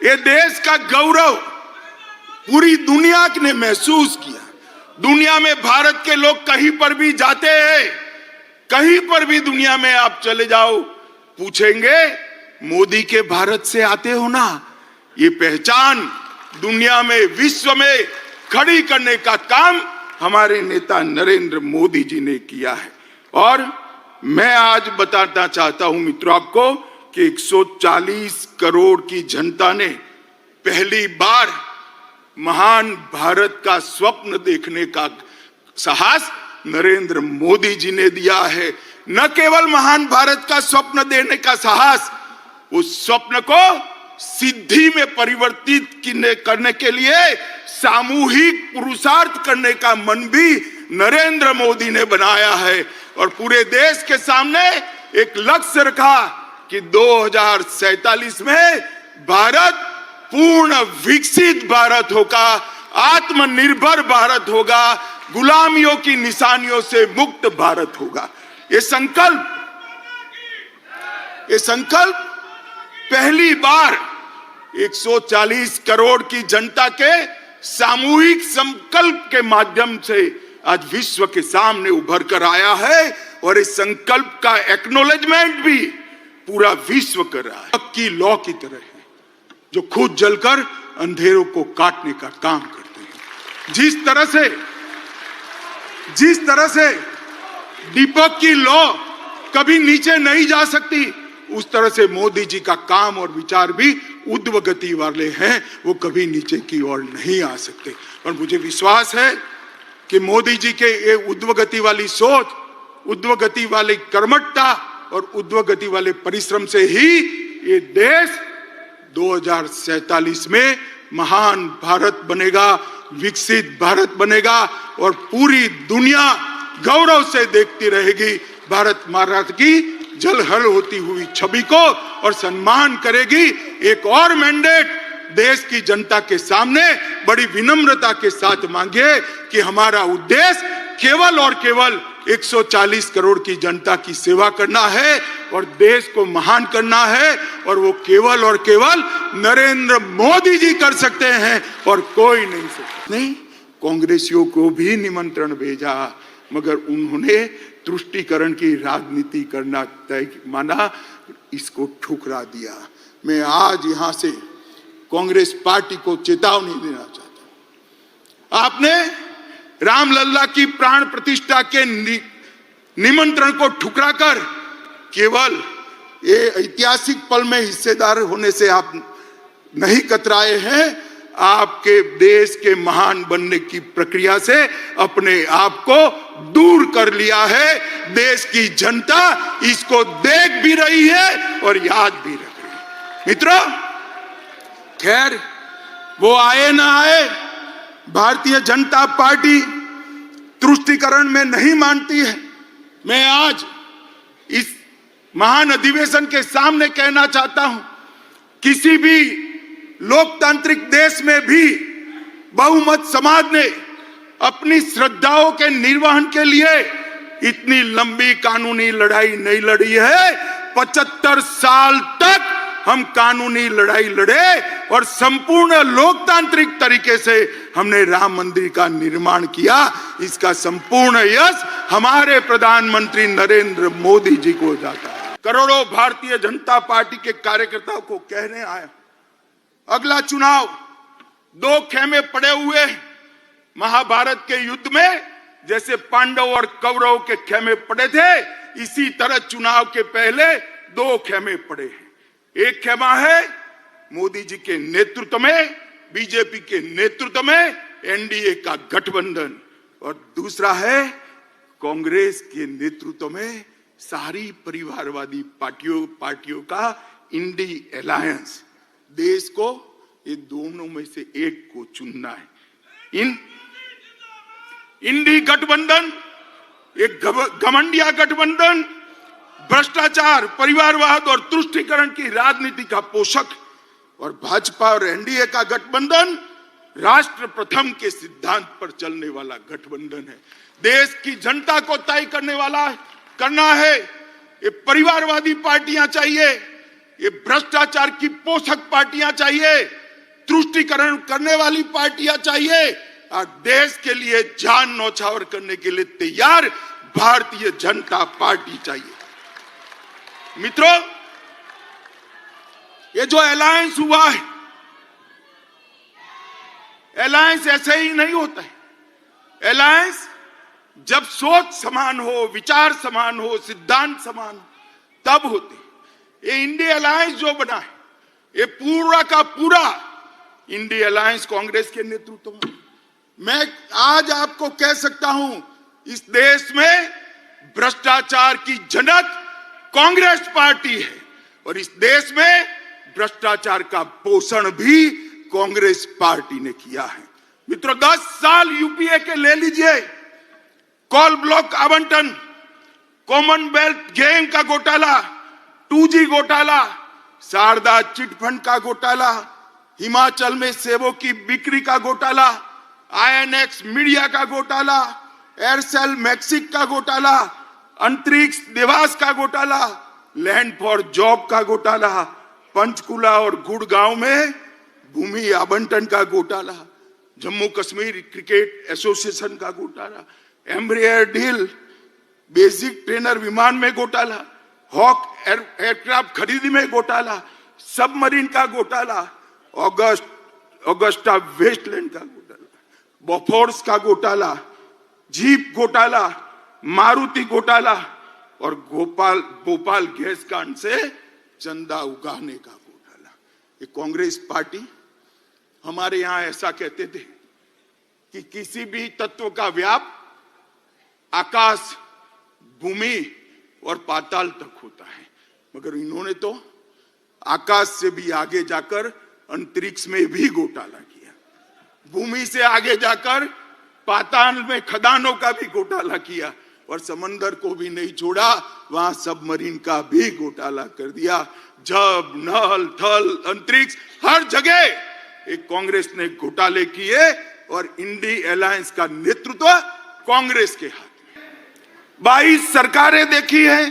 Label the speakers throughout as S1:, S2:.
S1: ये देश का गौरव पूरी दुनिया ने महसूस किया। दुनिया में भारत के लोग कहीं पर भी जाते हैं, कहीं पर भी दुनिया में आप चले जाओ, पूछेंगे मोदी के भारत से आते हो ना। ये पहचान दुनिया में, विश्व में खड़ी करने का काम हमारे नेता नरेंद्र मोदी जी ने किया है। और मैं आज बताना चाहता हूं मित्रों आपको कि 140 करोड़ की जनता ने पहली बार महान भारत का स्वप्न देखने का साहस नरेंद्र मोदी जी ने दिया है। न केवल महान भारत का स्वप्न देने का साहस, उस स्वप्न को सिद्धि में परिवर्तित करने के लिए सामूहिक पुरुषार्थ करने का मन भी नरेंद्र मोदी ने बनाया है। और पूरे देश के सामने एक लक्ष्य रखा कि 2047 में भारत पूर्ण विकसित भारत होगा, आत्मनिर्भर भारत होगा, गुलामियों की निशानियों से मुक्त भारत होगा। ये संकल्प पहली बार 140 करोड़ की जनता के सामूहिक संकल्प के माध्यम से आज विश्व के सामने उभर कर आया है। और इस संकल्प का एक्नॉलेजमेंट भी पूरा विश्व कर रहा है। की लॉ की तरह है जो खुद जलकर अंधेरों को काटने का काम करते हैं। जिस तरह से दीपक की लौ कभी नीचे नहीं जा सकती, उस तरह से मोदी जी का काम और विचार भी ऊर्ध्व गति वाले हैं, वो कभी नीचे की ओर नहीं आ सकते। और मुझे विश्वास है कि मोदी जी के ये ऊर्ध्व गति वाली सोच, ऊर्ध्व गति वाली कर्मठता और ऊर्ध्व गति वाले परिश्रम से ही ये देश 2047 में महान भारत बनेगा, विकसित भारत बनेगा और पूरी दुनिया गौरव से देखती रहेगी भारत माता की जलहल होती हुई छवि को और सम्मान करेगी। एक और मैंडेट देश की जनता के सामने बड़ी विनम्रता के साथ मांगे कि हमारा उद्देश्य केवल और केवल 140 करोड़ की जनता की सेवा करना है और देश को महान करना है। और वो केवल और केवल नरेंद्र मोदी जी कर सकते हैं और कोई नहीं सकता। नहीं, कांग्रेसियों को भी निमंत्रण भेजा, मगर उन्होंने तुष्टीकरण की राजनीति करना तय माना, इसको ठुकरा दिया। मैं आज यहां से कांग्रेस पार्टी को चेतावनी देना चाहता हूं। आपने रामलल्ला की प्राण प्रतिष्ठा के निमंत्रण को ठुकराकर केवल ये ऐतिहासिक पल में हिस्सेदार होने से आप नहीं कतराए हैं, आपके देश के महान बनने की प्रक्रिया से अपने आप को दूर कर लिया है। देश की जनता इसको देख भी रही है और याद भी रख रही है। मित्रों, खैर वो आए ना आए, भारतीय जनता पार्टी तुष्टीकरण में नहीं मानती है। मैं आज इस महान अधिवेशन के सामने कहना चाहता हूं, किसी भी लोकतांत्रिक देश में भी बहुमत समाज ने अपनी श्रद्धाओं के निर्वहन के लिए इतनी लंबी कानूनी लड़ाई नहीं लड़ी है। 75 साल तक हम कानूनी लड़ाई लड़े और संपूर्ण लोकतांत्रिक तरीके से हमने राम मंदिर का निर्माण किया। इसका संपूर्ण यश हमारे प्रधानमंत्री नरेंद्र मोदी जी को जाता है। करोड़ों भारतीय जनता पार्टी के कार्यकर्ताओं को कहने आया, अगला चुनाव दो खेमे पड़े हुए। महाभारत के युद्ध में जैसे पांडव और कौरव के खेमे पड़े थे, इसी तरह चुनाव के पहले दो खेमे पड़े हैं। एक खेमा है मोदी जी के नेतृत्व में, बीजेपी के नेतृत्व में एनडीए का गठबंधन, और दूसरा है कांग्रेस के नेतृत्व में सारी परिवारवादी पार्टियों का इंडी अलायंस। देश को ये दोनों में से एक को चुनना है। इंडी गठबंधन एक घमंडिया गठबंधन, भ्रष्टाचार, परिवारवाद और तुष्टीकरण की राजनीति का पोषक, और भाजपा और एनडीए का गठबंधन राष्ट्र प्रथम के सिद्धांत पर चलने वाला गठबंधन है। देश की जनता को तय करने वाला करना है। ये परिवारवादी पार्टियां चाहिए, ये भ्रष्टाचार की पोषक पार्टियां चाहिए, तुष्टीकरण करने वाली पार्टियां चाहिए, और देश के लिए जान न्यौछावर करने के लिए तैयार भारतीय जनता पार्टी चाहिए। मित्रों, ये जो अलायंस हुआ है, अलायंस ऐसे ही नहीं होता है। अलायंस जब सोच समान हो, विचार समान हो, सिद्धांत समान हो, तब होते। ये इंडिया अलायंस जो बना है, ये पूरा का पूरा इंडिया अलायंस कांग्रेस के नेतृत्व में। मैं आज आपको कह सकता हूं, इस देश में भ्रष्टाचार की जनक कांग्रेस पार्टी है, और इस देश में भ्रष्टाचार का पोषण भी कांग्रेस पार्टी ने किया है। मित्रों, 10 साल यूपीए के ले लीजिए, कोल ब्लॉक आवंटन, कॉमनवेल्थ गेम का घोटाला, 2G घोटाला, शारदा चिटफंड का घोटाला, हिमाचल में सेबों की बिक्री का घोटाला, INX मीडिया का घोटाला, एयरसेल मैक्सिक का घोटाला, अंतरिक्ष देवास का घोटाला, लैंड फॉर जॉब का घोटाला, पंचकुला और गुड़गांव में भूमि आवंटन का घोटाला, जम्मू कश्मीर क्रिकेट एसोसिएशन का घोटाला, एम्ब्रियर डील, बेसिक ट्रेनर विमान में घोटाला, हॉक एयरक्राफ्ट खरीदी में घोटाला, सबमरीन का घोटाला, ऑगस्टा वेस्टलैंड का घोटाला, बोफोर्स का घोटाला, जीप घोटाला, मारुति घोटाला, और भोपाल गैस कांड से चंदा उगाने का घोटाला। ये कांग्रेस पार्टी, हमारे यहां ऐसा कहते थे कि किसी भी तत्व का व्याप आकाश, भूमि और पाताल तक होता है, मगर इन्होंने तो आकाश से भी आगे जाकर अंतरिक्ष में भी घोटाला किया, भूमि से आगे जाकर पाताल में खदानों का भी घोटाला किया, और समंदर को भी नहीं छोड़ा, वहां सबमरीन का भी घोटाला कर दिया। जब नल थल अंतरिक्ष हर जगह एक कांग्रेस ने घोटाले किए, और इंडिया अलायंस का नेतृत्व कांग्रेस के हाथ में। 22 सरकारें देखी हैं,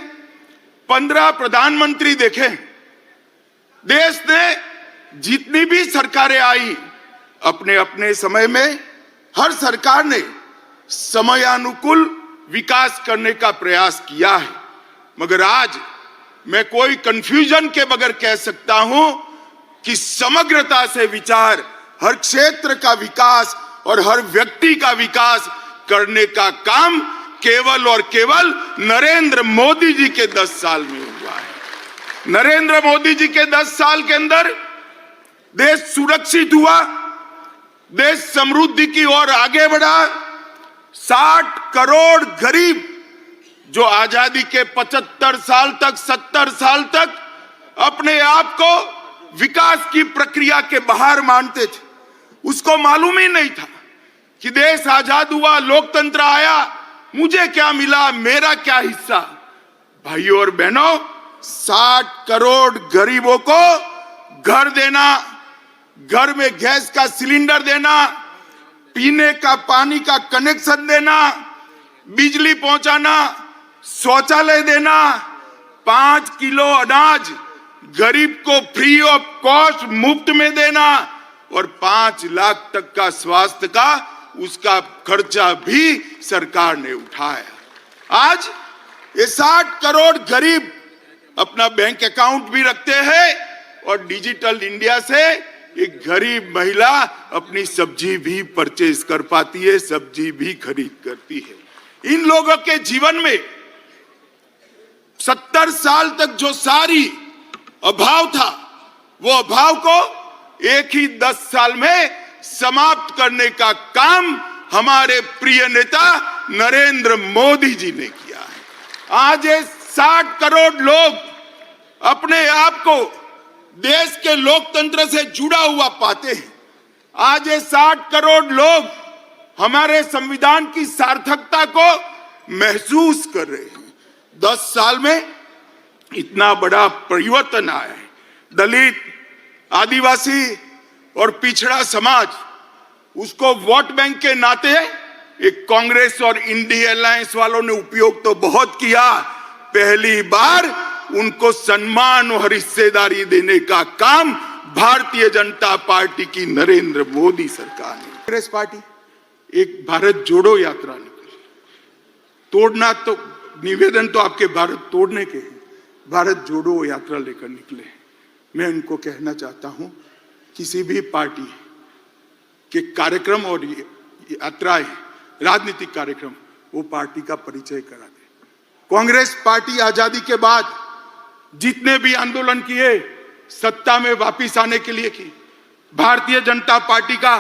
S1: 15 प्रधानमंत्री देखे। देश ने जितनी भी सरकारें आई, अपने अपने समय में हर सरकार ने समयानुकूल विकास करने का प्रयास किया है, मगर आज मैं कोई कंफ्यूजन के बगैर कह सकता हूं कि समग्रता से विचार, हर क्षेत्र का विकास और हर व्यक्ति का विकास करने का काम केवल और केवल नरेंद्र मोदी जी के 10 साल में हुआ है। नरेंद्र मोदी जी के 10 साल के अंदर देश सुरक्षित हुआ, देश समृद्धि की ओर आगे बढ़ा। 60 करोड़ गरीब जो आजादी के 75 साल तक, 70 साल तक अपने आप को विकास की प्रक्रिया के बाहर मानते थे, उसको मालूम ही नहीं था कि देश आजाद हुआ, लोकतंत्र आया, मुझे क्या मिला, मेरा क्या हिस्सा। भाइयों और बहनों, 60 करोड़ गरीबों को घर देना, घर में गैस का सिलेंडर देना, पीने का पानी का कनेक्शन देना, बिजली पहुंचाना, शौचालय देना, 5 किलो अनाज गरीब को फ्री ऑफ कॉस्ट मुफ्त में देना, और 5 लाख तक का स्वास्थ्य का उसका खर्चा भी सरकार ने उठाया। आज ये 60 करोड़ गरीब अपना बैंक अकाउंट भी रखते हैं, और डिजिटल इंडिया से एक गरीब महिला अपनी सब्जी भी परचेज कर पाती है, सब्जी भी खरीद करती है। इन लोगों के जीवन में 70 साल तक जो सारी अभाव था, वो अभाव को एक ही 10 साल में समाप्त करने का काम हमारे प्रिय नेता नरेंद्र मोदी जी ने किया है। आज ये 60 करोड़ लोग अपने आप को देश के लोकतंत्र से जुड़ा हुआ पाते हैं। आज ये 60 करोड़ लोग हमारे संविधान की सार्थकता को महसूस कर रहे हैं। 10 साल में इतना बड़ा परिवर्तन आया है। दलित, आदिवासी और पिछड़ा समाज, उसको वोट बैंक के नाते एक कांग्रेस और इंडिया अलायंस वालों ने उपयोग तो बहुत किया। पहली बार उनको सम्मान और हिस्सेदारी देने का काम भारतीय जनता पार्टी की नरेंद्र मोदी सरकार ने। कांग्रेस पार्टी एक भारत जोड़ो यात्रा निकली। तोड़ना तो निवेदन तो आपके भारत तोड़ने के हैं, भारत जोड़ो यात्रा लेकर निकले। मैं उनको कहना चाहता हूं, किसी भी पार्टी के कार्यक्रम और यात्राएं, राजनीतिक कार्यक्रम, वो पार्टी का परिचय करा दे। कांग्रेस पार्टी आजादी के बाद जितने भी आंदोलन किए सत्ता में वापस आने के लिए की। भारतीय जनता पार्टी का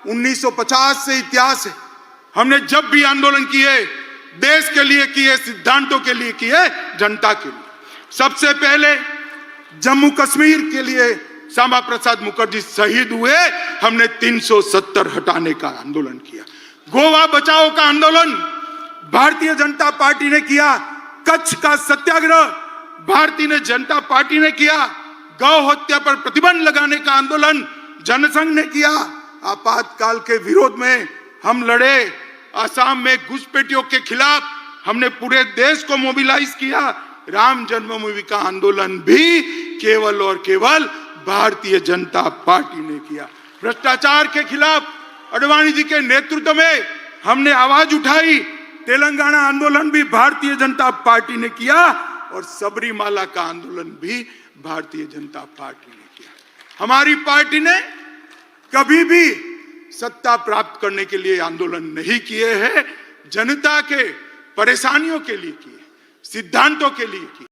S1: 1950 से इतिहास है। हमने जब भी आंदोलन किए देश के लिए किए, सिद्धांतों के लिए किए, जनता के लिए। सबसे पहले जम्मू कश्मीर के लिए श्यामा प्रसाद मुखर्जी शहीद हुए, हमने 370 हटाने का आंदोलन किया। गोवा बचाओ का आंदोलन भारतीय जनता पार्टी ने किया। कच्छ का सत्याग्रह भारतीय जनता पार्टी ने किया। गौ हत्या पर प्रतिबंध लगाने का आंदोलन जनसंघ ने किया। आपातकाल के विरोध में हम लड़े। असम में घुसपैठियों के खिलाफ हमने पूरे देश को मोबिलाइज किया। राम जन्मभूमि का आंदोलन भी केवल और केवल भारतीय जनता पार्टी ने किया। भ्रष्टाचार के खिलाफ अडवाणी जी के नेतृत्व में हमने आवाज उठाई। तेलंगाना आंदोलन भी भारतीय जनता पार्टी ने किया और सबरीमाला का आंदोलन भी भारतीय जनता पार्टी ने किया। हमारी पार्टी ने कभी भी सत्ता प्राप्त करने के लिए आंदोलन नहीं किए हैं, जनता के परेशानियों के लिए किए, सिद्धांतों के लिए किए।